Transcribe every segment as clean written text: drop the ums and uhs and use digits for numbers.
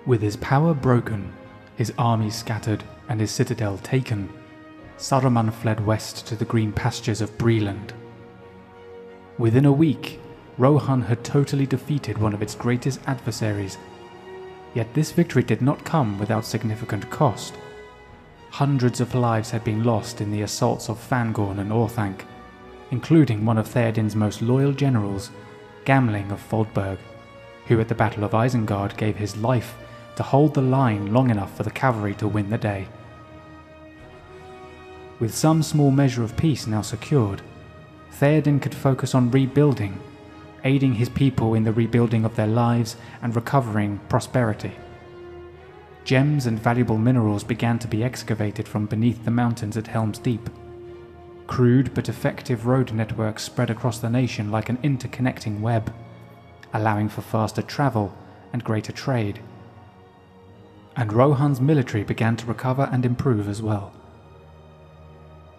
With his power broken, his army scattered, and his citadel taken, Saruman fled west to the green pastures of Breland. Within a week, Rohan had totally defeated one of its greatest adversaries. Yet this victory did not come without significant cost. Hundreds of lives had been lost in the assaults of Fangorn and Orthanc, including one of Theoden's most loyal generals, Gamling of Foldberg, who at the Battle of Isengard gave his life to hold the line long enough for the cavalry to win the day. With some small measure of peace now secured, Theoden could focus on rebuilding, aiding his people in the rebuilding of their lives and recovering prosperity. Gems and valuable minerals began to be excavated from beneath the mountains at Helm's Deep. Crude but effective road networks spread across the nation like an interconnecting web, allowing for faster travel and greater trade. And Rohan's military began to recover and improve as well.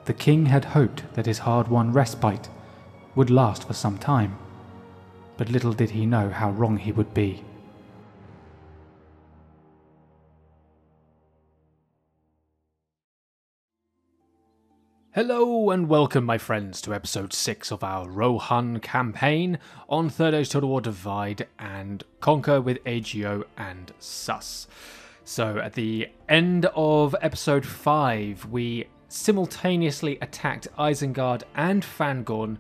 The king had hoped that his hard-won respite would last for some time, but little did he know how wrong he would be. Hello and welcome, my friends, to episode 6 of our Rohan campaign on Third Age Total War Divide and Conquer with AGO and Sus. So at the end of episode 5, we simultaneously attacked Isengard and Fangorn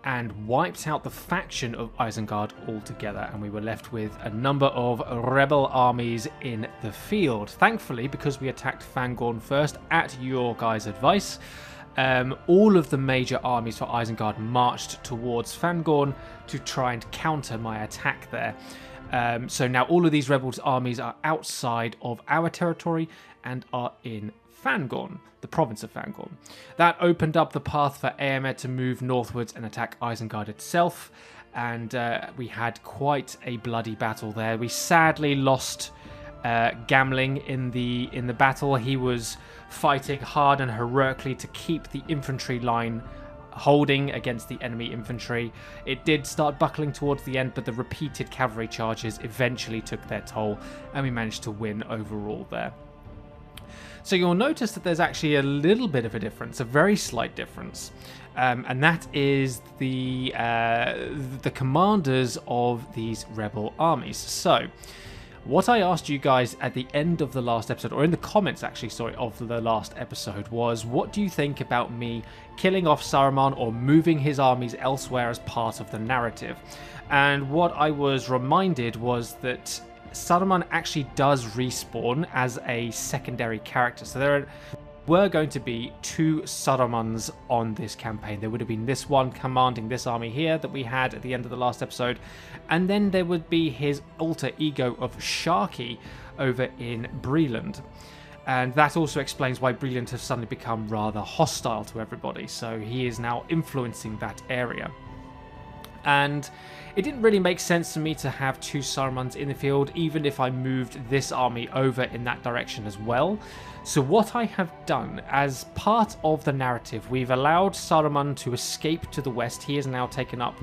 and wiped out the faction of Isengard altogether, and we were left with a number of rebel armies in the field. Thankfully, because we attacked Fangorn first at your guys' advice, all of the major armies for Isengard marched towards Fangorn to try and counter my attack there. So now all of these rebels' armies are outside of our territory and are in Fangorn, the province of Fangorn. That opened up the path for Eomer to move northwards and attack Isengard itself, and we had quite a bloody battle there. We sadly lost Gamling in the battle. He was fighting hard and heroically to keep the infantry line holding against the enemy infantry. It did start buckling towards the end, but the repeated cavalry charges eventually took their toll, and we managed to win overall there. So you'll notice that there's actually a little bit of a difference, a very slight difference, and that is the commanders of these rebel armies. So what I asked you guys at the end of the last episode, or in the comments actually, sorry, of the last episode, was what do you think about me killing off Saruman or moving his armies elsewhere as part of the narrative? And what I was reminded was that Saruman actually does respawn as a secondary character. So there were going to be 2 Sarumans on this campaign. There would have been this one commanding this army here that we had at the end of the last episode, and then there would be his alter ego of Sharky over in Breland. And that also explains why Breland has suddenly become rather hostile to everybody, so he is now influencing that area. And it didn't really make sense to me to have 2 Sarumans in the field, even if I moved this army over in that direction as well. So what I have done, as part of the narrative, we've allowed Saruman to escape to the west. He has now taken up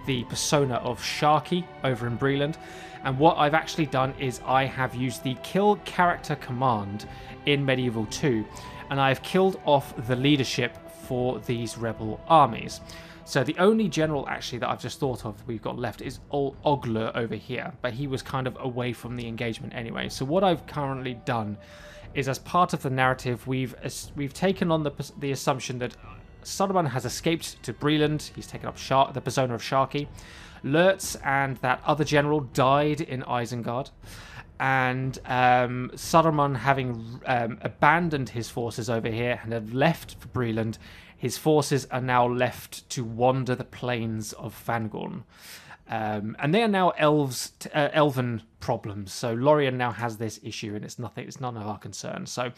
the persona of Sharky over in Breland. And what I've actually done is I have used the kill character command in Medieval 2, and I've killed off the leadership for these rebel armies. So the only general actually that I've just thought of we've got left is Oglur over here, but he was kind of away from the engagement anyway. So what I've currently done is, as part of the narrative, we've taken on the assumption that Saruman has escaped to Breland. He's taken up the persona of Sharky. Lurtz and that other general died in Isengard. And Saruman, having abandoned his forces over here and have left for Breland, his forces are now left to wander the plains of Fangorn. And they are now elven problems. So Lorien now has this issue, and it's none of our concern. So,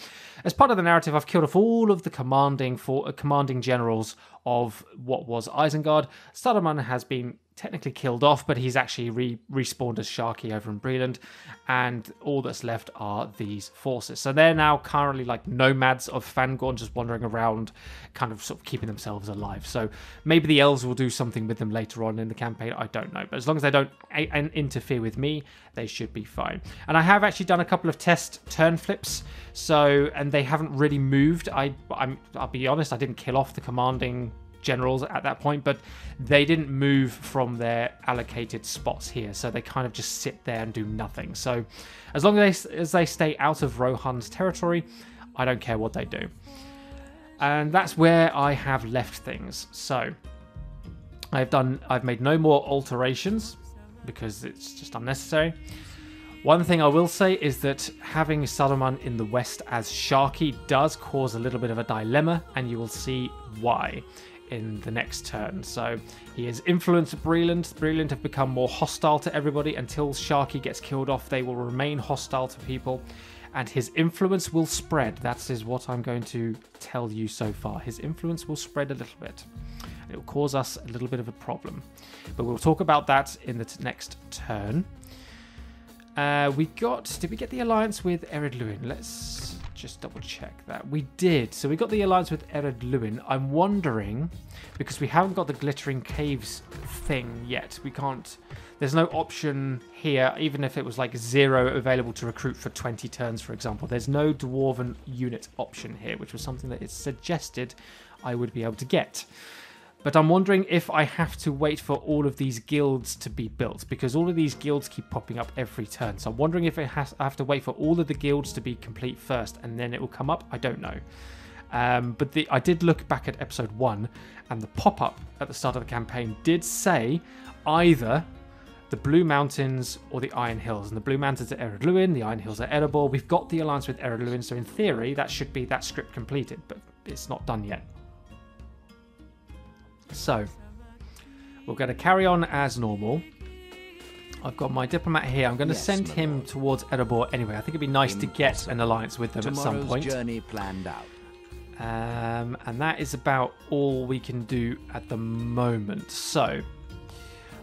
as part of the narrative, I've killed off all of the commanding generals of what was Isengard. Saruman has been technically killed off, but he's actually respawned as Sharky over in Breland, and all that's left are these forces. So they're now currently like nomads of Fangorn, just wandering around, kind of sort of keeping themselves alive. So maybe the elves will do something with them later on in the campaign, I don't know. But as long as they don't interfere with me, they should be fine. And I have actually done a couple of test turn flips, and they haven't really moved. I'll be honest, I didn't kill off the commanding generals at that point, but they didn't move from their allocated spots here, so they kind of just sit there and do nothing. So as long as they stay out of Rohan's territory, I don't care what they do. And that's where I have left things. So I've made no more alterations because it's just unnecessary. One thing I will say is that having Saruman in the west as Sharky does cause a little bit of a dilemma, and you will see why in the next turn. So he has influenced Breland. Breland have become more hostile to everybody. Until Sharky gets killed off, they will remain hostile to people, and his influence will spread. That is what I'm going to tell you so far. His influence will spread a little bit. It will cause us a little bit of a problem, but we'll talk about that in the next turn. Did we get the alliance with Ered Luin? Let's just double check that. We did. So we got the alliance with Ered Luin. I'm wondering, because we haven't got the Glittering Caves thing yet, we can't, there's no option here, even if it was like 0 available to recruit for 20 turns, for example. There's no Dwarven unit option here, which was something that it's suggested I would be able to get. But I'm wondering if I have to wait for all of these guilds to be built, because all of these guilds keep popping up every turn. So I'm wondering if I have to wait for all of the guilds to be complete first, and then it will come up. I don't know. But I did look back at episode 1, and the pop-up at the start of the campaign did say either the Blue Mountains or the Iron Hills. And the Blue Mountains are Ered Luin, the Iron Hills are Erebor. We've got the alliance with Ered Luin, so in theory that should be that script completed, but it's not done yet. So, we're going to carry on as normal. I've got my diplomat here. I'm going to send him towards Erebor anyway. I think it'd be nice to get an alliance with them at some point. Journey planned out. And that is about all we can do at the moment. So,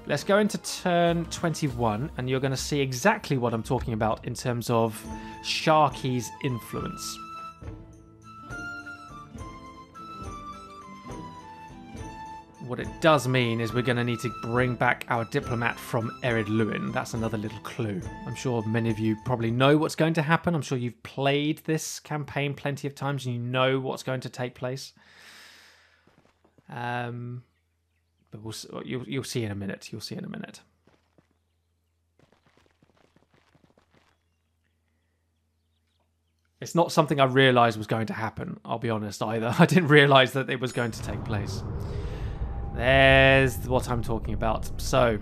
let's go into turn 21, and you're going to see exactly what I'm talking about in terms of Sharky's influence. What it does mean is we're going to need to bring back our diplomat from Ered Luin. That's another little clue. I'm sure many of you probably know what's going to happen. I'm sure you've played this campaign plenty of times and you know what's going to take place. But you'll see in a minute. You'll see in a minute. It's not something I realised was going to happen, I'll be honest, either. I didn't realise that it was going to take place. There's what I'm talking about. So,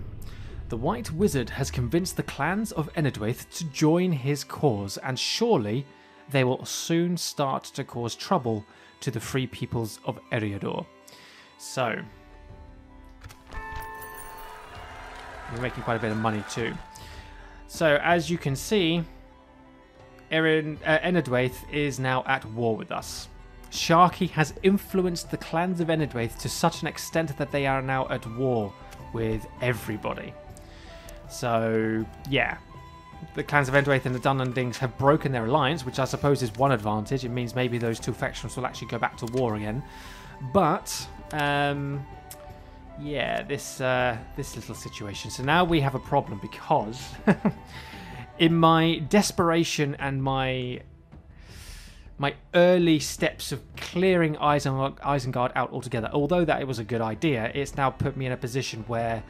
the White Wizard has convinced the clans of Enedwaith to join his cause, and surely they will soon start to cause trouble to the free peoples of Eriador. So, we're making quite a bit of money too. So, as you can see, Enedwaith is now at war with us. Sharky has influenced the clans of Enedwaith to such an extent that they are now at war with everybody. So, yeah. The clans of Enedwaith and the Dunlendings have broken their alliance, which I suppose is one advantage. It means maybe those two factions will actually go back to war again. But, yeah, this little situation. So now we have a problem because in my desperation and my early steps of clearing Isengard out altogether, although that it was a good idea, it's now put me in a position where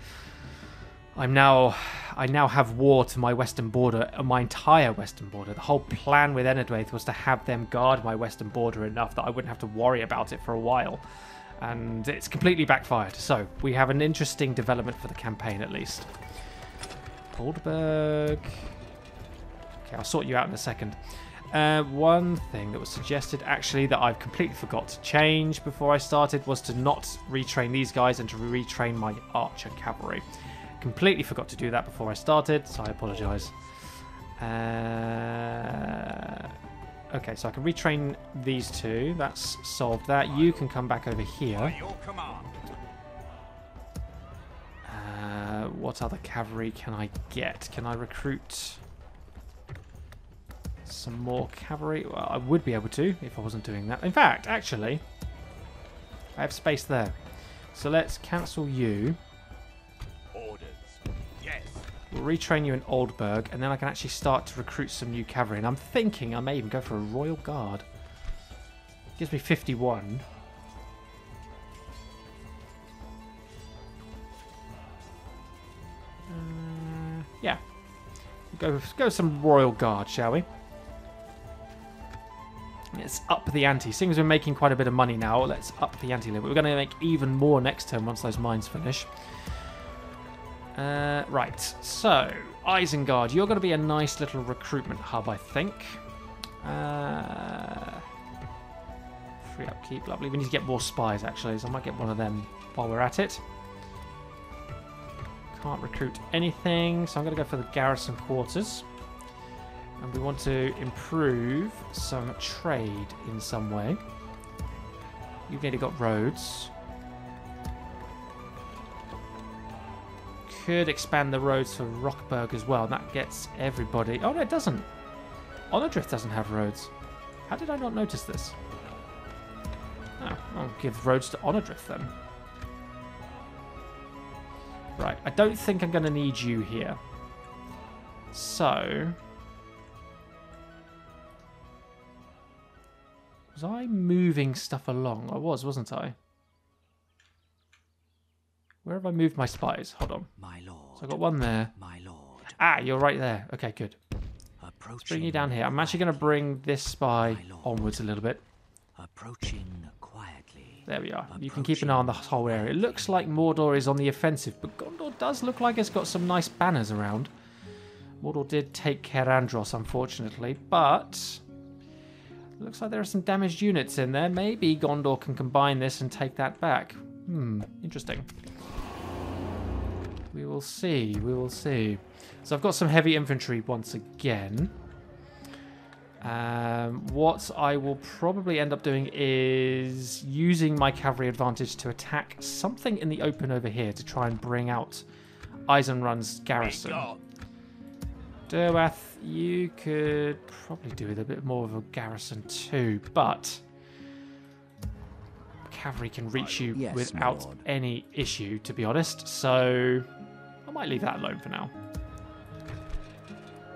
I now have war to my western border, my entire western border. The whole plan with Enedwaith was to have them guard my western border enough that I wouldn't have to worry about it for a while. And it's completely backfired. So we have an interesting development for the campaign at least. Goldberg. Okay, I'll sort you out in a second. One thing that was suggested, actually, that I've completely forgot to change before I started was to not retrain these guys and to retrain my archer cavalry. Completely forgot to do that before I started, so I apologise. Okay, so I can retrain these two. That's solved that. You can come back over here. What other cavalry can I get? Can I recruit some more cavalry? Well, I would be able to if I wasn't doing that. In fact, actually, I have space there. So let's cancel you. Orders. Yes. We'll retrain you in Oldburg, and then I can actually start to recruit some new cavalry. And I'm thinking I may even go for a Royal Guard. Gives me 51. Yeah. Go some Royal Guard, shall we? Let's up the ante. Seeing as we're making quite a bit of money now, let's up the ante a little bit. We're going to make even more next turn once those mines finish. Right, so Isengard, you're going to be a nice little recruitment hub, I think. Free upkeep, lovely. We need to get more spies, actually, so I might get one of them while we're at it. Can't recruit anything, so I'm going to go for the garrison quarters. And we want to improve some trade in some way. You've nearly got roads. Could expand the roads for Rockburg as well. That gets everybody. Oh, no, it doesn't. Onodrift doesn't have roads. How did I not notice this? Oh, I'll give roads to Onodrift then. Right, I don't think I'm going to need you here. So... was I moving stuff along? I was, wasn't I? Where have I moved my spies? Hold on. My lord. So I got one there. My lord. Ah, you're right there. Okay, good. Let's bring you down here. I'm actually going to bring this spy onwards a little bit. Approaching quietly. There we are. You can keep an eye on the whole area. It looks like Mordor is on the offensive, but Gondor does look like it's got some nice banners around. Mordor did take Kerandros, unfortunately, but... looks like there are some damaged units in there. Maybe Gondor can combine this and take that back. Interesting. We will see. We will see. So I've got some heavy infantry once again. What I will probably end up doing is using my cavalry advantage to attack something in the open over here to try and bring out Eisenrun's garrison. Derwath, you could probably do with a bit more of a garrison too, but cavalry can reach you without any issue, to be honest, so I might leave that alone for now.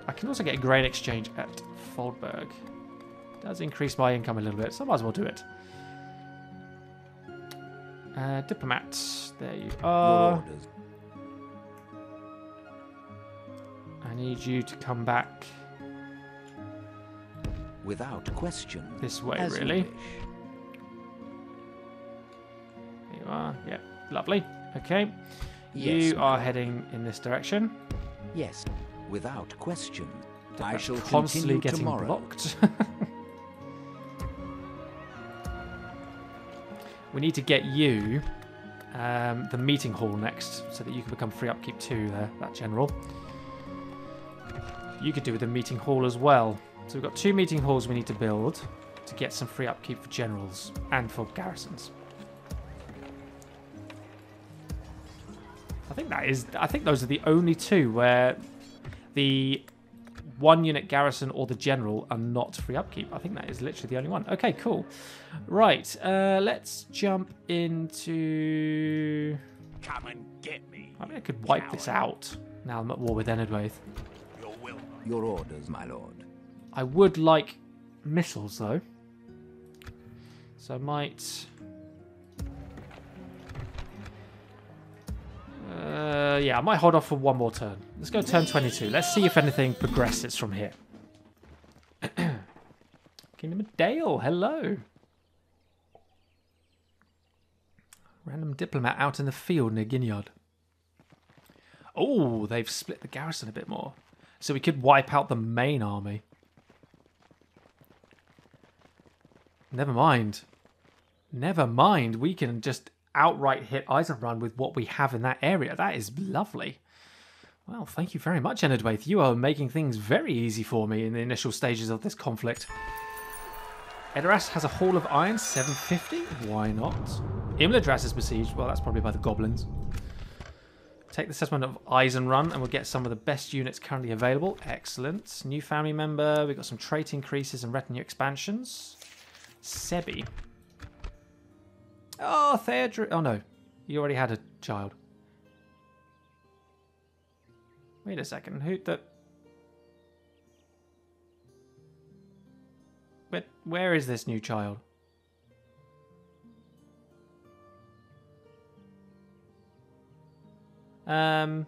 I can also get a grain exchange at Foldberg. Does increase my income a little bit, so I might as well do it. Diplomat, there you are. I need you to come back without question. This way, really. There you are. Yep, lovely. Okay. Yes, you are heading in this direction. Yes, without question. I shall constantly continue getting tomorrow. blocked. We need to get you the meeting hall next, so that you can become free upkeep 2 there, that general. You could do with the meeting hall as well. So we've got 2 meeting halls we need to build to get some free upkeep for generals and for garrisons. I think those are the only 2 where the 1 unit garrison or the general are not free upkeep. I think that is literally the only one. Okay, cool. Right, let's jump into... come and get me. I mean, I could wipe this out now I'm at war with Enedwaith. Your will. Your orders, my lord. I would like missiles, though. So I might... yeah, I might hold off for one more turn. Let's go turn 22. Let's see if anything progresses from here. Kingdom of Dale, hello. Random diplomat out in the field near Ginyard. Oh, they've split the garrison a bit more. So we could wipe out the main army. Never mind. Never mind. We can just outright hit Eisenrun with what we have in that area. That is lovely. Well, thank you very much, Enedwaith. You are making things very easy for me in the initial stages of this conflict. Edoras has a Hall of Iron, 750. Why not? Imladras is besieged. Well, that's probably by the goblins. take the settlement of Eisenrun, and we'll get some of the best units currently available. Excellent. New family member. We've got some trait increases and retinue expansions. Sebi. Oh, Theodric. Oh, no. You already had a child. Wait a second. Who the... But where is this new child? Am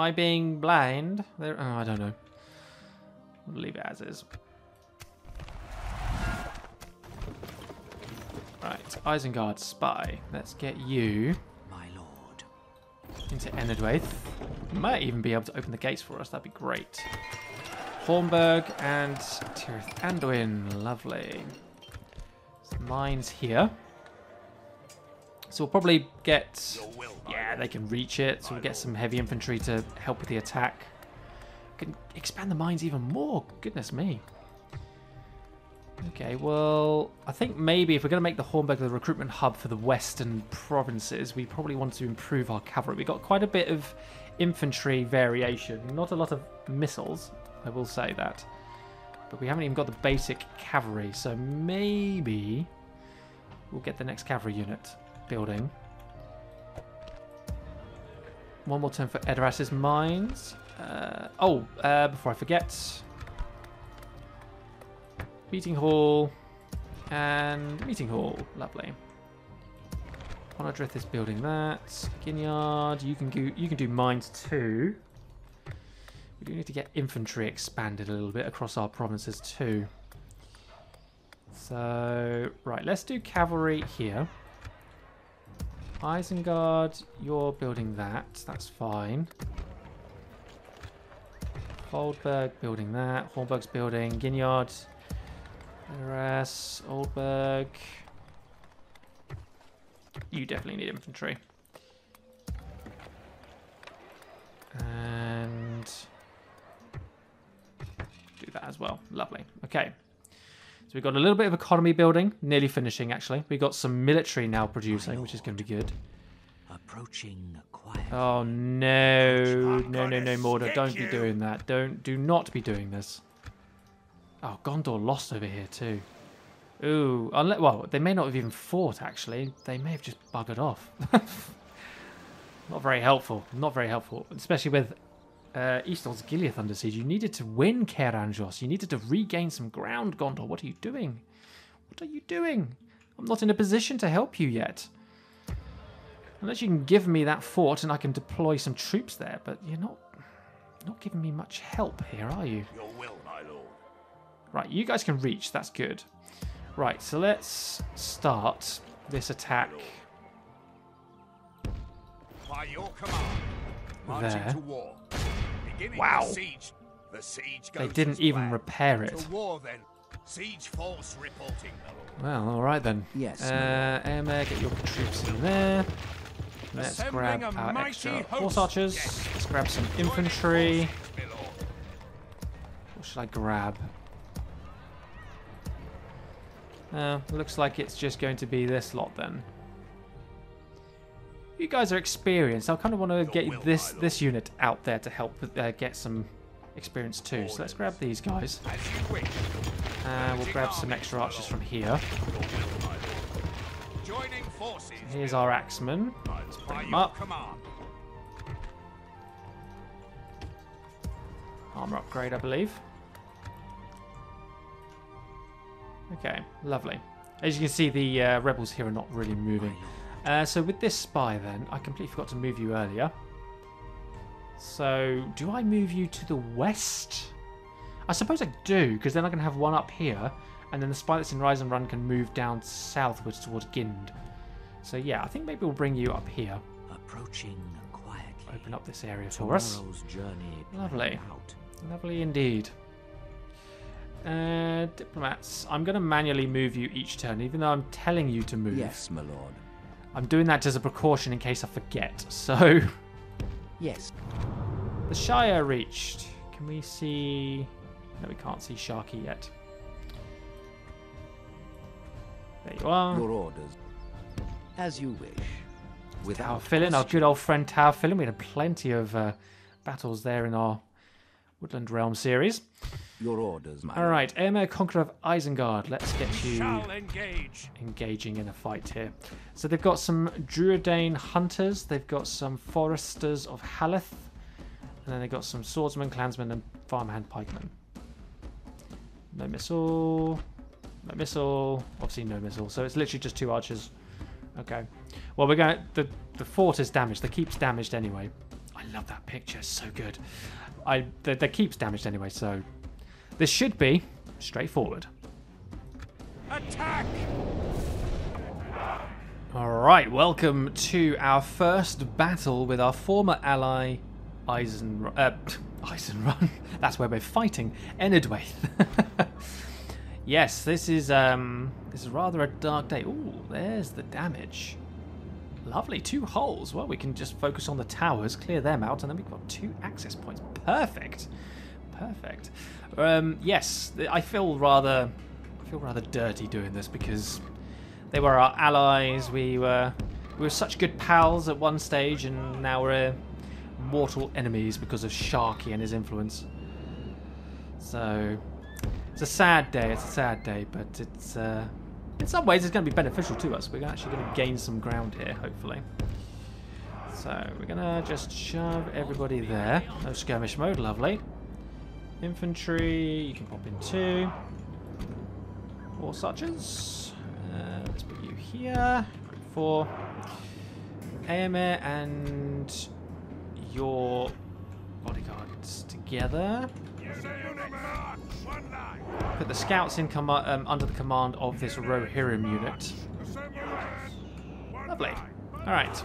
I being blind? There, oh, I don't know. We'll leave it as is. Right, Isengard spy. Let's get you, My lord. into Enedwaith. Might even be able to open the gates for us. That'd be great. Hornburg and Tirith Anduin. Lovely. Some mines here. So we'll probably get... Yeah, they can reach it. So we'll get some heavy infantry to help with the attack. Can expand the mines even more. Goodness me. Okay, well, I think maybe if we're going to make the Hornburg the recruitment hub for the western provinces, we probably want to improve our cavalry. We've got quite a bit of infantry variation. Not a lot of missiles, I will say that. But we haven't even got the basic cavalry, so maybe we'll get the next cavalry unit building. One more turn for Edoras' mines. Before I forget, meeting hall and meeting hall. Lovely. Onodrith is building that. Ginyard, you can do mines too. We do need to get infantry expanded a little bit across our provinces too. So right, let's do cavalry here. Isengard, you're building that. That's fine. Oldberg building that. Hornburg's building. Ginyard. Edoras. Oldberg. You definitely need infantry. And do that as well. Lovely. Okay. So we've got a little bit of economy building. Nearly finishing, actually. We've got some military now producing, which is going to be good. Approaching quiet. Oh no, no, Mordor, don't be doing that. Do not be doing this. Oh, Gondor lost over here too. Ooh, well, they may not have even fought actually. They may have just buggered off. Not very helpful. Not very helpful, especially with Eastall's Gileath under siege. You needed to win Keranjos. You needed to regain some ground, Gondor. What are you doing? What are you doing? I'm not in a position to help you yet. Unless you can give me that fort and I can deploy some troops there, but you're not giving me much help here, are you? Your will, my lord. Right, you guys can reach. That's good. Right, so let's start this attack. By your command, marching There. to war. Beginning Wow. the siege. The siege They goes didn't as even planned. repair it. To war then. Siege force reporting, my lord. Well, all right then. Yes, Airmare, get your troops in there. Let's Assembling grab a our mighty extra host. horse archers. Yes. Let's grab some Joining infantry. forces, my lord. What should I grab? Looks like it's just going to be this lot then. You guys are experienced. I kind of want to get will, this unit out there to help get some experience too. So let's grab these guys. As you wish. We'll grab some extra archers from here. Your will, my lord. Joining forces. Here's our axemen. Let's by bring them your up. command. Armor upgrade, I believe. Okay, lovely. As you can see, the rebels here are not really moving. So with this spy then, I completely forgot to move you earlier. So do I move you to the west? I suppose I do, because then I can have one up here, and then the spy that's in Rise and Run can move down southwards towards Gind. So yeah, I think maybe we'll bring you up here. Approaching quietly. Open up this area for us. Tomorrow's journey Lovely. planned out. Lovely indeed. Diplomats, I'm going to manually move you each turn, even though I'm telling you to move. Yes, my lord. I'm doing that as a precaution in case I forget. So, Yes. the Shire reached. Can we see... No, we can't see Sharky yet. There you are. Your orders. As you wish. Tower Without Filling, our good old friend Tower Filling. We had plenty of battles there in our Woodland Realm series. your orders, my All right, Aemir, Conqueror of Isengard. Let's get you Shall engage. engaging in a fight here. So they've got some Druidane Hunters. They've got some Foresters of Haleth. And then they've got some Swordsmen, Clansmen, and Farmhand Pikemen. No missile. No missile. Obviously no missile. So it's literally just 2 archers. Okay. Well, we're going. The fort is damaged. The keep's damaged anyway. I love that picture. It's so good. The keep's damaged anyway. So this should be straightforward. Attack! All right. Welcome to our first battle with our former ally, Eisenrun. That's where we're fighting Enedwaith. Yes, this is rather a dark day. Ooh, there's the damage. Lovely, 2 holes. Well, we can just focus on the towers, clear them out, and then we've got 2 access points. Perfect, perfect. Yes, I feel rather dirty doing this because they were our allies. We were such good pals at one stage, and now we're mortal enemies because of Sharky and his influence. So it's a sad day. It's a sad day, but it's in some ways it's going to be beneficial to us. We're actually going to gain some ground here, hopefully. So we're going to just shove everybody there. No skirmish mode, lovely. Infantry, you can pop in 2. Horse archers. Let's put you here. Group 4. Aemir and your bodyguards together. Put the scouts in under the command of this Rohirrim unit. Lovely. Alright.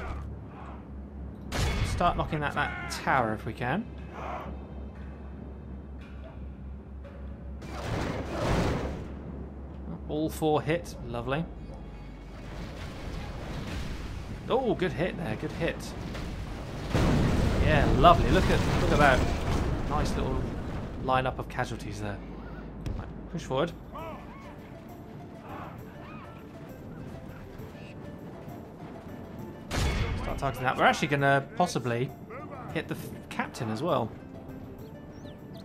Start knocking at that tower if we can. All 4 hit. Lovely. Oh, good hit there. Good hit. Yeah, lovely. Look at that. Nice little lineup of casualties there. Right, push forward. Start targeting that. We're actually going to possibly hit the captain as well.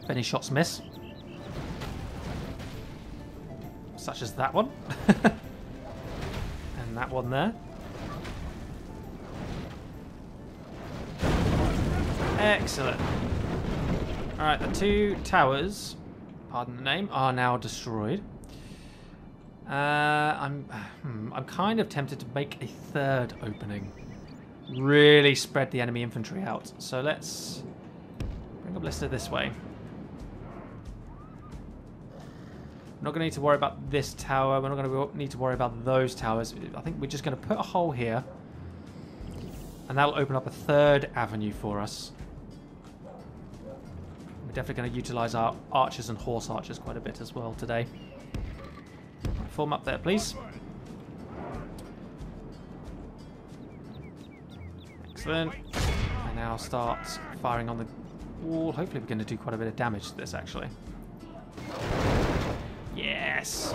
If any shots miss. Such as that one. And that one there. Excellent. Alright, the 2 towers, pardon the name, are now destroyed. I'm kind of tempted to make a 3rd opening. Really spread the enemy infantry out. So let's bring a blister this way. We're not going to need to worry about this tower. We're not going to need to worry about those towers. I think we're just going to put a hole here. And that'll open up a 3rd avenue for us. We're definitely going to utilise our archers and horse archers quite a bit as well today. Right, form up there, please. Excellent. And now start firing on the wall. Hopefully we're going to do quite a bit of damage to this, actually. Yes!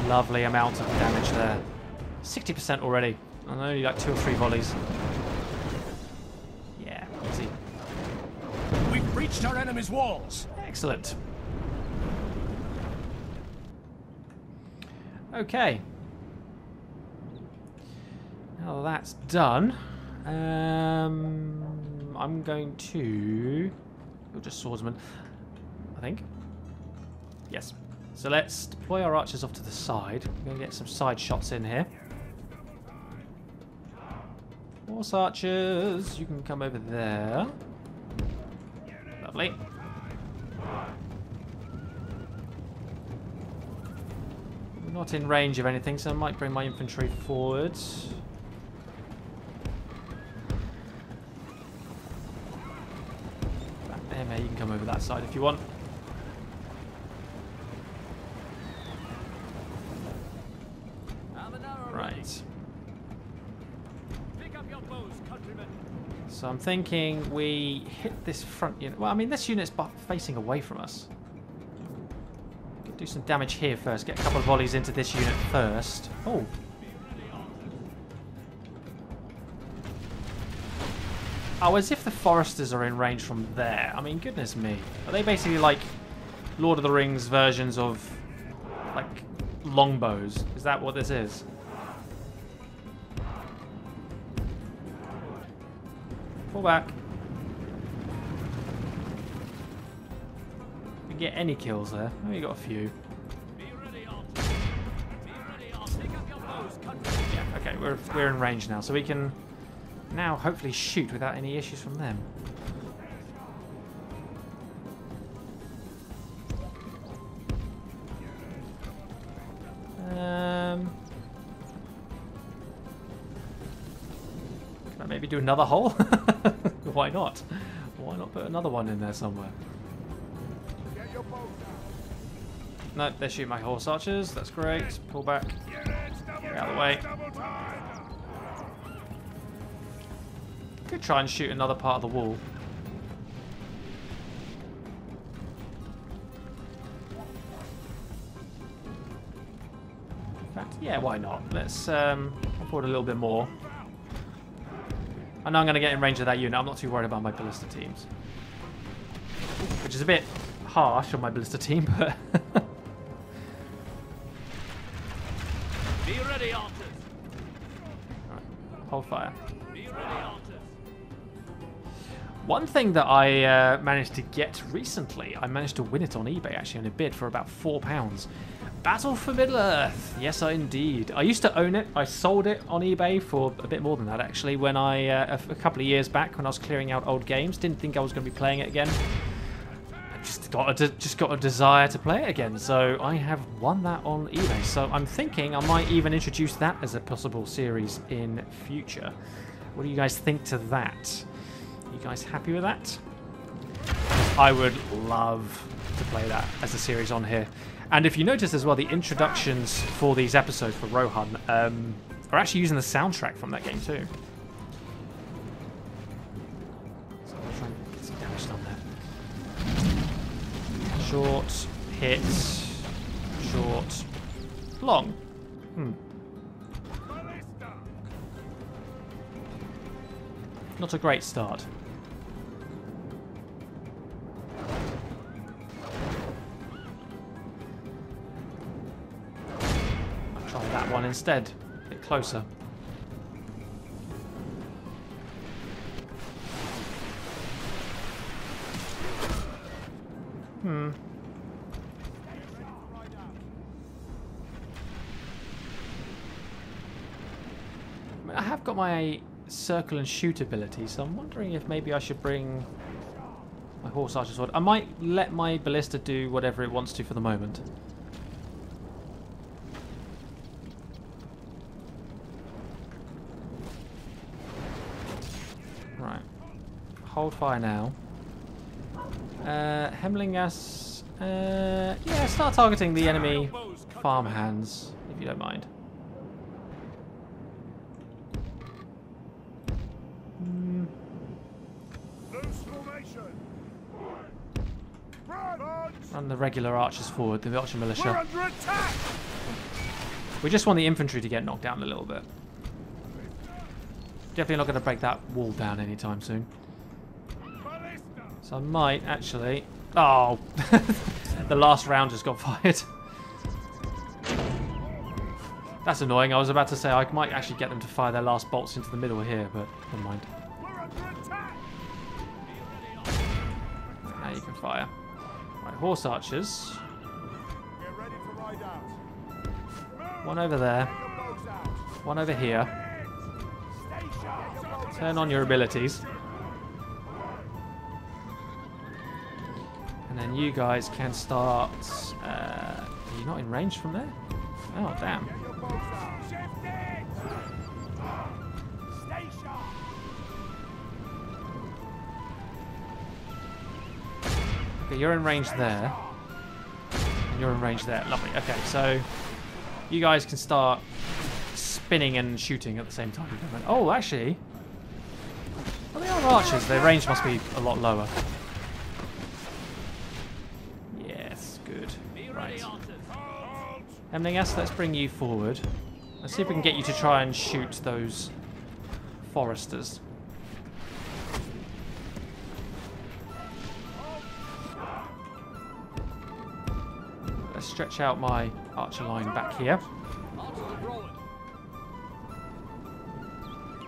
Lovely amount of damage there. 60% already. And only like 2 or 3 volleys. Yeah, easy. We've breached our enemy's walls. Excellent. Okay. Now that's done, I'm going to... You're just swordsman, I think. Yes. So let's deploy our archers off to the side. We're going to get some side shots in here. Horse archers, you can come over there. Lovely. We're not in range of anything, so I might bring my infantry forward. There, mate, you can come over that side if you want. Right. So I'm thinking we hit this front unit. Well, I mean, this unit's facing away from us. Could do some damage here first. Get a couple of volleys into this unit first. Oh. Oh, as if the foresters are in range from there. I mean, goodness me. Are they basically like Lord of the Rings versions of, like, longbows? Is that what this is? Pull back. We get any kills there. Oh, you got a few. Yeah, okay, we're in range now, so we can now hopefully shoot without any issues from them. Can I maybe do another hole? Why not? Why not put another one in there somewhere? No, they're shooting my horse archers. That's great. Pull back. Get out of the way. Could try and shoot another part of the wall. In fact, yeah, why not? Let's afford a little bit more. I know I'm going to get in range of that unit. I'm not too worried about my ballista teams. Which is a bit harsh on my ballista team, but... Be ready, archers. Right, hold fire. Be ready, archers. One thing that I managed to get recently, I managed to win it on eBay actually on a bid for about £4. Battle for Middle-earth. Yes, indeed. I used to own it. I sold it on eBay for a bit more than that actually when I, a couple of years back when I was clearing out old games. Didn't think I was going to be playing it again. I just got a desire to play it again. So I have won that on eBay. So I'm thinking I might even introduce that as a possible series in future. What do you guys think to that? You guys happy with that? I would love to play that as a series on here. And if you notice as well, the introductions for these episodes for Rohan are actually using the soundtrack from that game too. So I'll try and get some damage done there. Short, hit, short, long. Not a great start. Try that one instead. A bit closer. I have got my circle and shoot ability, so I'm wondering if maybe I should bring my horse archer sword. I might let my ballista do whatever it wants to for the moment. Right. Hold fire now. Hemlingas. Yeah, start targeting the enemy farmhands, if you don't mind. Run the regular archers forward, the archer militia. We just want the infantry to get knocked down a little bit. Definitely not going to break that wall down anytime soon. So I might actually... Oh! The last round just got fired. That's annoying. I was about to say I might actually get them to fire their last bolts into the middle here, but never mind. Now you can fire. Right, horse archers. One over there. One over here. Turn on your abilities. And then you guys can start... are you not in range from there? Oh, damn. Okay, you're in range there. And you're in range there. Lovely. Okay, so you guys can start spinning and shooting at the same time. Oh, actually... Well, they are archers. Their range must be a lot lower. Yes, good. Right. Hemlingas, let's bring you forward. Let's see if we can get you to try and shoot those foresters. Let's stretch out my archer line back here.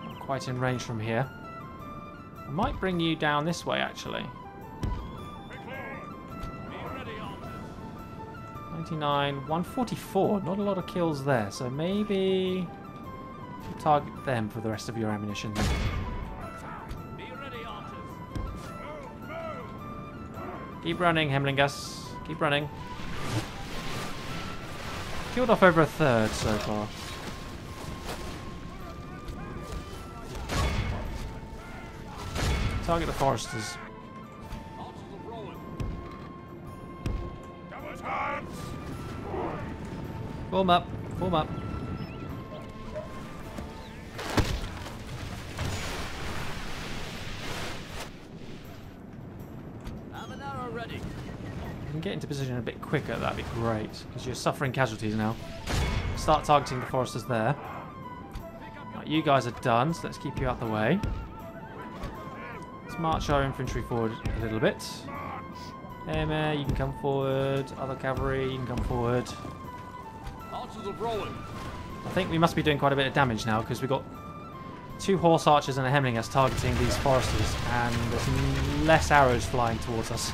Not quite in range from here. I might bring you down this way, actually. 99, 144. Not a lot of kills there, so maybe we'll target them for the rest of your ammunition then. Keep running, Hemlingas. Keep running. Killed off over a third so far. Target the foresters. Form up. Form up. Ready. If you can get into position a bit quicker, that'd be great, because you're suffering casualties now. Start targeting the foresters there. Right, you guys are done, so let's keep you out the way. Let's march our infantry forward a little bit. Emma, you can come forward. Other cavalry, you can come forward. I think we must be doing quite a bit of damage now, because we've got 2 horse archers and a Hemlingas targeting these foresters, and there's less arrows flying towards us.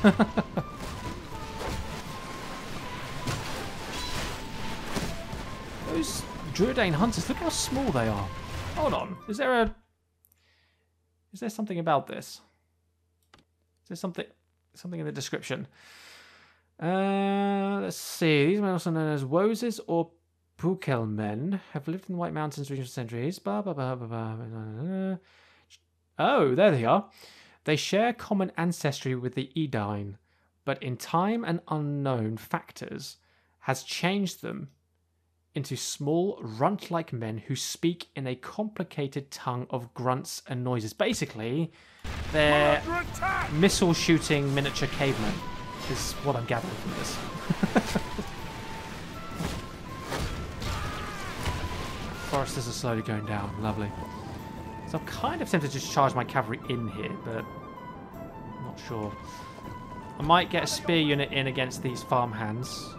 Those Druidane hunters, look how small they are. Hold on, is there something about this? Is there something in the description? Let's see. These men, also known as Woses or Pukelmen, have lived in the White Mountains region for centuries. Oh, there they are. They share common ancestry with the Edine, but in time and unknown factors has changed them into small, runt-like men who speak in a complicated tongue of grunts and noises. Basically, they're missile-shooting miniature cavemen, is what I'm gathering from this. Foresters are slowly going down. Lovely. So I'm kind of tempted to just charge my cavalry in here, but I'm not sure. I might get a spear unit in against these farmhands.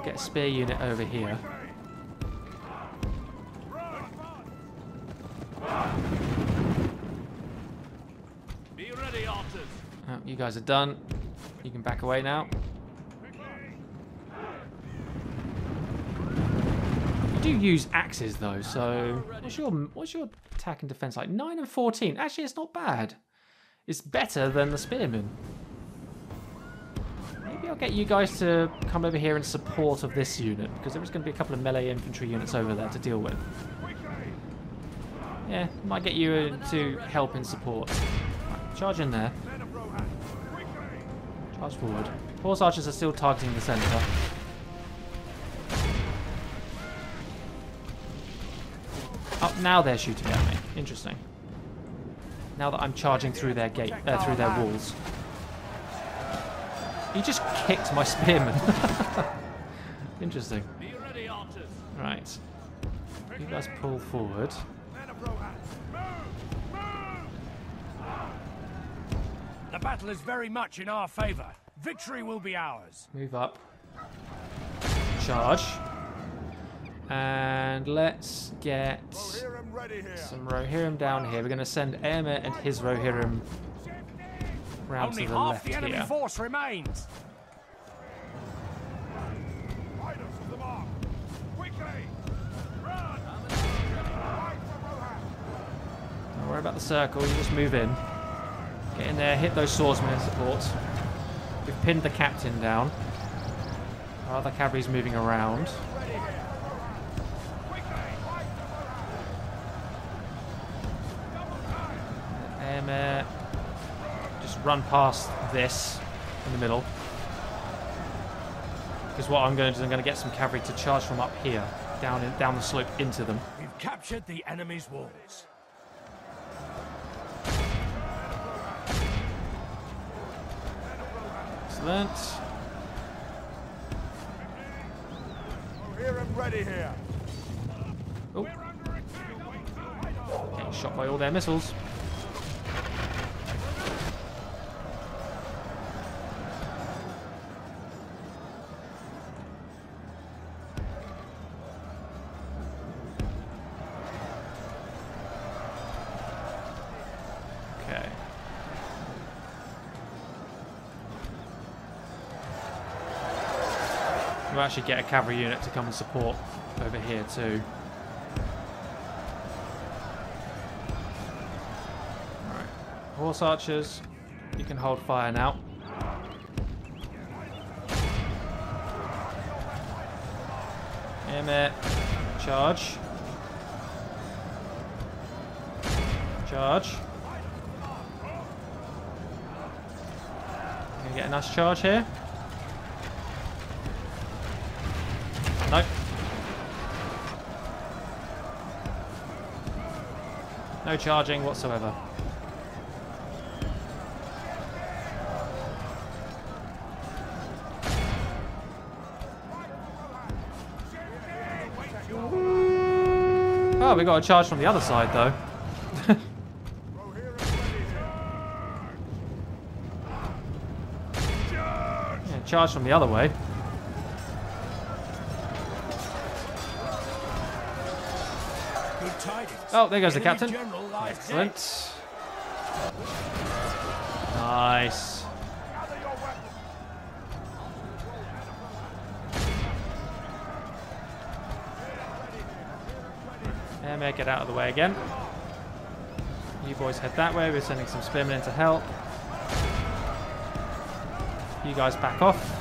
Get a spear unit over here. Be ready, archers. Oh, you guys are done. You can back away now. You do use axes though, so what's your attack and defense like? 9 and 14. Actually, it's not bad. It's better than the spearmen. Maybe I'll get you guys to come over here in support of this unit, because there is going to be a couple of melee infantry units over there to deal with. Yeah, might get you to help in support. Right, charge in there. Charge forward. Horse archers are still targeting the centre. Oh, now they're shooting at me. Interesting. Now that I'm charging through their gate, through their walls. He just kicked my spearman. Interesting. Right. You guys pull forward. The battle is very much in our favor. Victory will be ours. Move up. Charge. And let's get some Rohirrim down here. We're going to send Aemir and his Rohirrim round to the left here. Only half the enemy force remains. Don't worry about the circle, you just move in. Get in there, hit those swordsmen in support. We've pinned the captain down. Our other cavalry's moving around. Just run past this in the middle. Because what I'm going to do is I'm going to get some cavalry to charge from up here, down the slope into them. We've captured the enemy's walls. Excellent. Here and ready here. Oh. Getting shot by all their missiles. We'll actually get a cavalry unit to come and support over here too. Alright. Horse archers, you can hold fire now. Emmet, charge. Charge. Gonna get a nice charge here. Nope. No charging whatsoever. Oh, we got a charge from the other side though. Yeah, charge from the other way. Oh, there goes the captain. Excellent. Nice. Emmet, get out of the way again. You boys head that way. We're sending some spearmen in to help. You guys back off.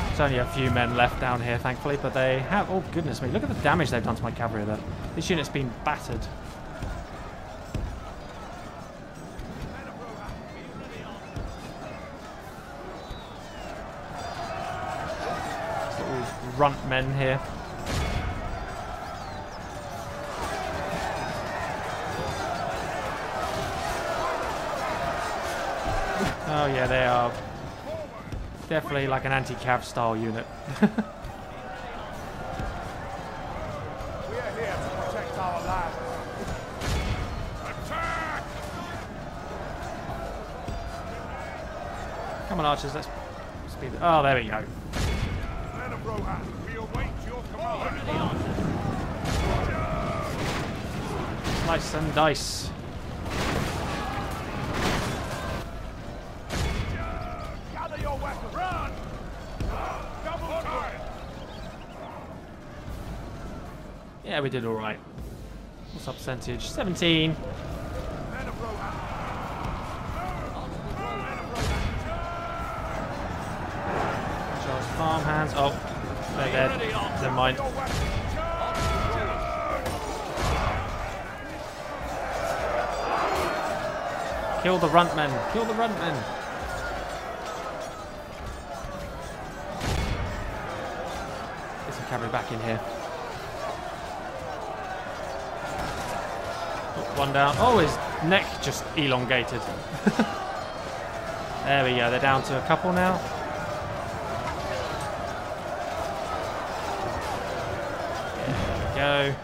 There's only a few men left down here, thankfully, but they have... Oh, goodness me. Look at the damage they've done to my cavalry there. This unit's been battered. Little runt men here. Oh, yeah, they are... Definitely like an anti-cav style unit. We are here to protect our land. Attack! Come on, archers, let's speed it. Oh, there we go. Men of Rohan, we await your command. Slice and dice. Gather your weapons. Run! Double time! Yeah, we did all right. What's our percentage? 17. Men of Rohan. Charles farmhands. Oh, they're dead. Never mind. Your weapons. Kill the runtmen. Kill the runtmen. Get some cavalry back in here. Put one down. Oh, his neck just elongated. There we go. They're down to a couple now. There we go.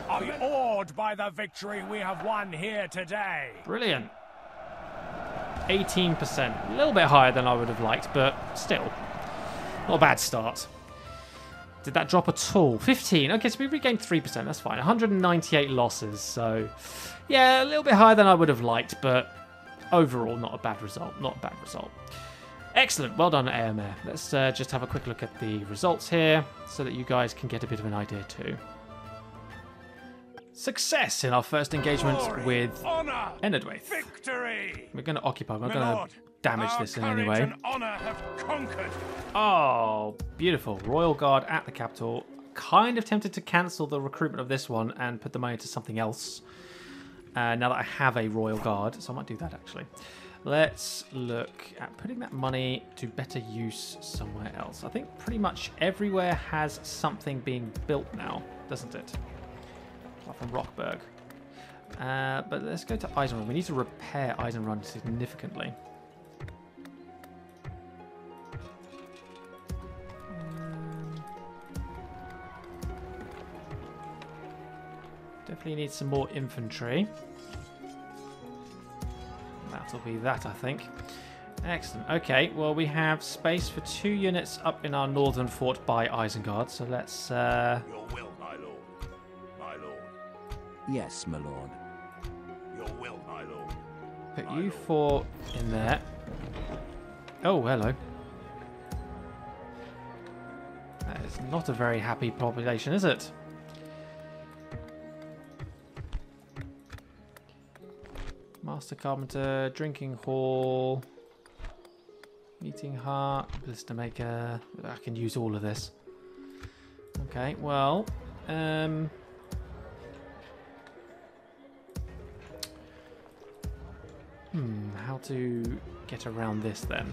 Are you awed by the victory we have won here today? Brilliant. 18%. A little bit higher than I would have liked, but still. Not a bad start. Did that drop at all? 15. Okay, so we regained 3%. That's fine. 198 losses. So, yeah, a little bit higher than I would have liked, but overall, not a bad result. Not a bad result. Excellent. Well done, AMR. Let's just have a quick look at the results here so that you guys can get a bit of an idea too. Success in our first engagement Glory, with honor, Enedwaith. victory! We're going to occupy. We're My going lord, to damage our this in any courage way. and honor have conquered. Oh, beautiful. Royal Guard at the capital. Kind of tempted to cancel the recruitment of this one and put the money into something else. Now that I have a Royal Guard. So I might do that, actually. Let's look at putting that money to better use somewhere else. I think pretty much everywhere has something being built now, doesn't it? Apart from Rockburg. But let's go to Eisenrun. We need to repair Eisenrun significantly. Definitely need some more infantry. That'll be that, I think. Excellent. Okay, well, we have space for 2 units up in our northern fort by Isengard, so let's... Your will, my lord. My lord. Yes, my lord. Your will, my lord. Put you four in there. Oh, hello. That is not a very happy population, is it? Master Carpenter, Drinking Hall, Meeting Heart, Blister Maker. I can use all of this. Okay, well, how to get around this then?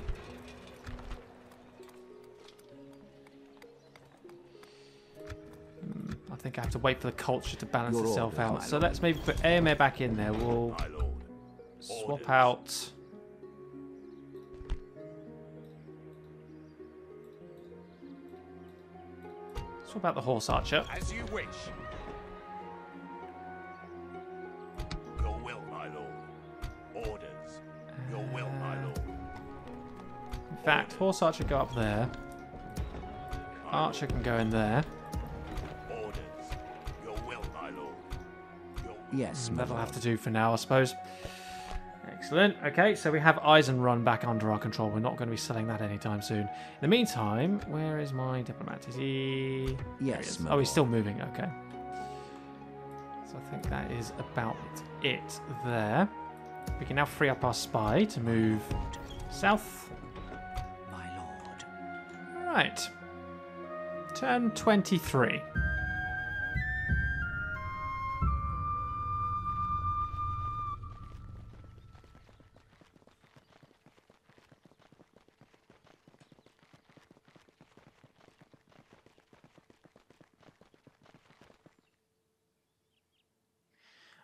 I think I have to wait for the culture to balance itself out. So let's maybe put AMA back in there. We'll swap out. Swap out the Horse Archer. As you wish. Your will, my lord. Orders. Your will, my lord. In fact, Horse Archer go up there. Archer can go in there. Orders. Your will, my lord. Your will. Yes, my That'll lord. have to do for now, I suppose. Excellent. Okay, so we have Eisenrun back under our control. We're not going to be selling that anytime soon. In the meantime, where is my diplomat? Is he... Yes, There he is. my Oh, he's lord. still moving. Okay. So I think that is about it there. We can now free up our spy to move south. My lord. Right. Turn 23.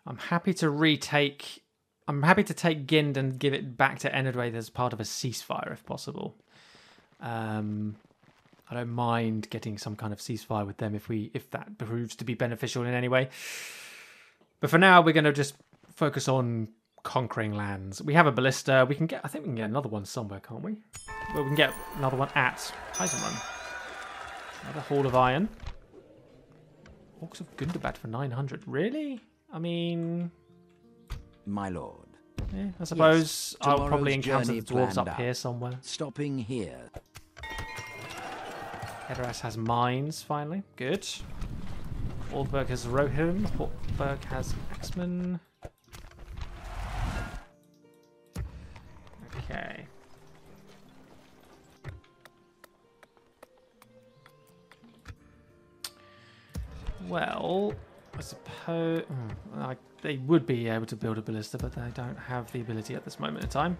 I'm happy to take Gind and give it back to Enedwaith as part of a ceasefire if possible. I don't mind getting some kind of ceasefire with them if that proves to be beneficial in any way. But for now, we're going to just focus on conquering lands. We have a ballista. I think we can get another one somewhere, can't we? Well, we can get another one at Eisenrun. Another Hall of Iron. Orcs of Gundabad for 900. Really? I mean, My lord. yeah, I suppose I'll tomorrow's probably encounter the journey dwarves planned up out. here somewhere. Stopping here. Edoras has mines, finally. Good. Aldberg has Rohirrim. Hortberg has Axeman. Okay. Well, I suppose they would be able to build a ballista, but they don't have the ability at this moment in time.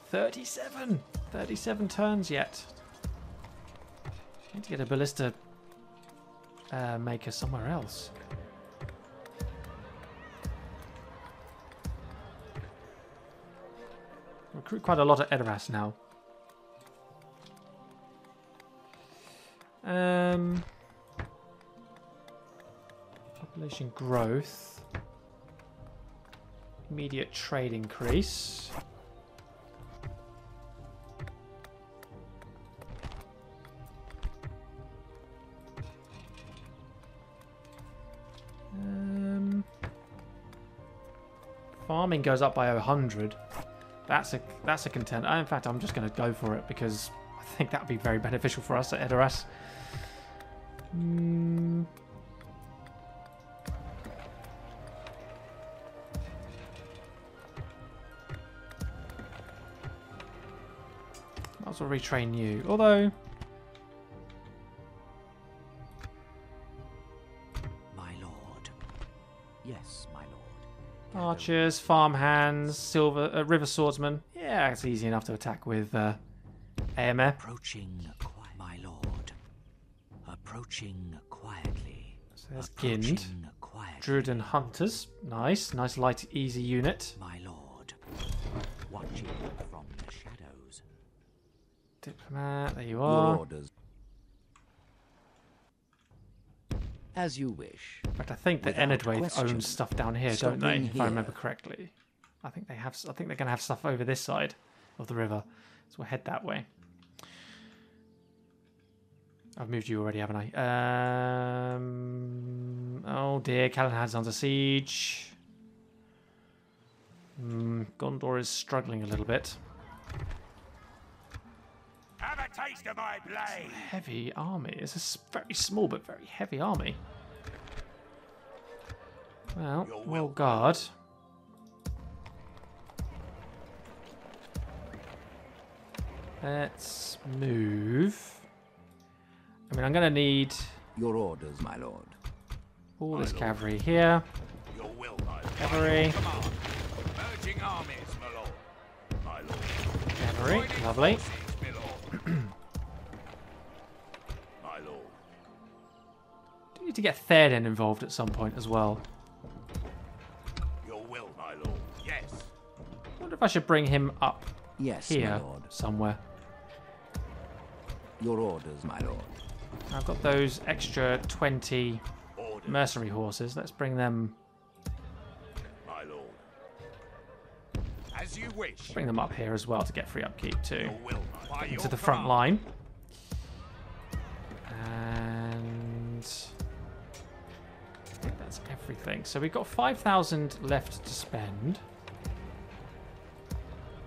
37! 37 turns yet. Need to get a ballista maker somewhere else. Recruit quite a lot of Edoras now. Population growth. Immediate trade increase. Farming goes up by 100. That's a content. In fact, I'm just going to go for it because I think that would be very beneficial for us at Edoras. Might as well retrain you. Although, My lord. Yes, my lord. archers, farmhands, river swordsmen. Yeah, it's easy enough to attack with AMF. Approaching, my lord. Approaching quietly. So there's Gind. Approaching quietly. Druid and hunters. Nice light, easy unit. My lord. Watching from the shadows. Diplomat, there you Your are. orders. As you wish. But I think that Without Enedwaith question. owns stuff down here, don't they? Stopping If I here. remember correctly. I think they have. I think they're going to have stuff over this side of the river, so we'll head that way. I've moved you already, haven't I? Oh dear, Calenhad's under siege. Gondor is struggling a little bit. Have a taste of my blade. Heavy army. It's a very small but very heavy army. Well, well guard. Let's move. I mean, I'm going to need Your orders, my lord. all this cavalry here. Your will, my lord. Cavalry. Command. Merging armies, my lord. My lord. Cavalry. Lovely. Forces, my lord. My lord. Do need to get Theoden involved at some point as well. Your will, my lord. Yes. I wonder if I should bring him up Yes, my here lord. somewhere. Your orders, my lord. I've got those extra 20 Orders, mercenary horses. Let's bring them my lord. As you wish. up here as well to get free upkeep too. Your will, my lord. Into the front line. And I think that's everything. So we've got 5,000 left to spend.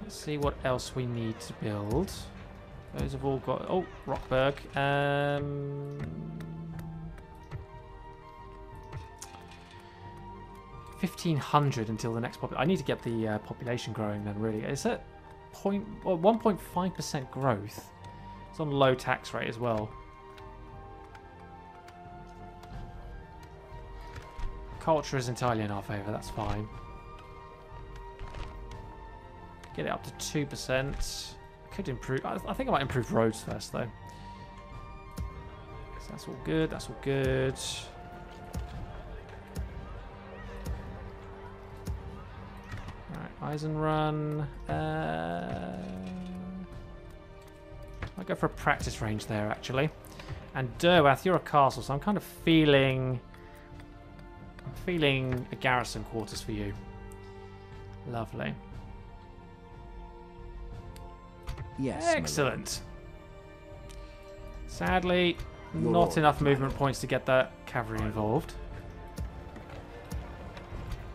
Let's see what else we need to build. Those have all got... Oh, Rockburg. 1,500 until the next I need to get the population growing then, really. Is it 1.5% growth? It's on low tax rate as well. Culture is entirely in our favour, that's fine. Get it up to 2%. Could improve. I think I might improve roads first, though. So that's all good. That's all good. Alright, Eisenrun. I'll go for a practice range there, actually. And Derwath, you're a castle, so I'm kind of feeling... I'm feeling a garrison quarters for you. Lovely. Yes, my lord. Excellent. Sadly, Your not orders, enough my movement lord. points to get that cavalry involved.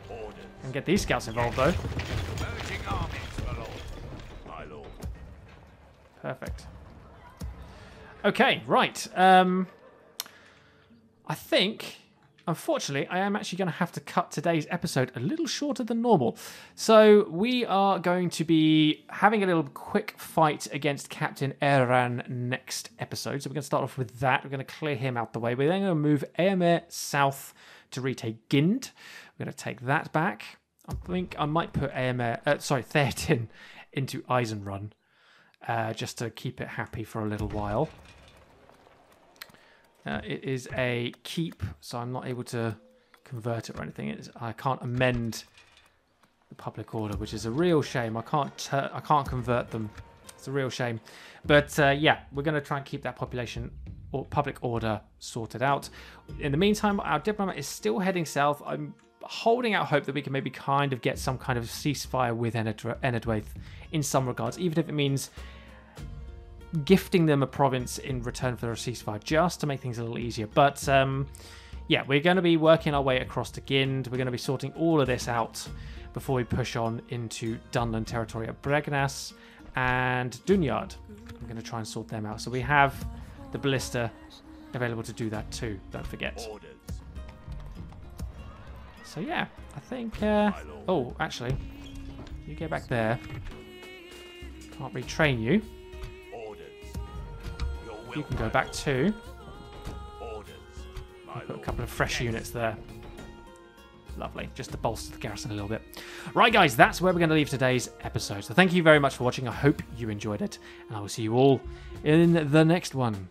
Orders. And get these scouts involved, though. Merging armies, my lord. My lord. Perfect. Okay, right. I think, unfortunately, I am actually going to have to cut today's episode a little shorter than normal. So we are going to be having a little quick fight against Captain Eran next episode. So we're going to start off with that. We're going to clear him out the way. We're then going to move Eomer south to retake Gind. We're going to take that back. I think I might put Theoden into Eisenrun, just to keep it happy for a little while. It is a keep, so I'm not able to convert it or anything. I can't amend the public order, which is a real shame. I can't convert them. It's a real shame. But yeah, we're going to try and keep that population or public order sorted out. In the meantime, our diplomat is still heading south. I'm holding out hope that we can maybe kind of get some kind of ceasefire with Enedwaith in some regards, even if it means gifting them a province in return for a ceasefire, just to make things a little easier. But yeah, we're going to be working our way across to Gind. We're going to be sorting all of this out before we push on into Dunland territory at Bregnas and Dunyard. I'm going to try and sort them out. So we have the ballista available to do that too, don't forget. Orders. So yeah, I think... oh, actually, you get back there. Can't retrain you. Orders. Your will, You can go my back lord. too. Orders. My Put a lord. couple of fresh Yes. units there. Lovely, just to bolster the garrison a little bit. Right, guys, that's where we're going to leave today's episode. So thank you very much for watching. I hope you enjoyed it, and I will see you all in the next one.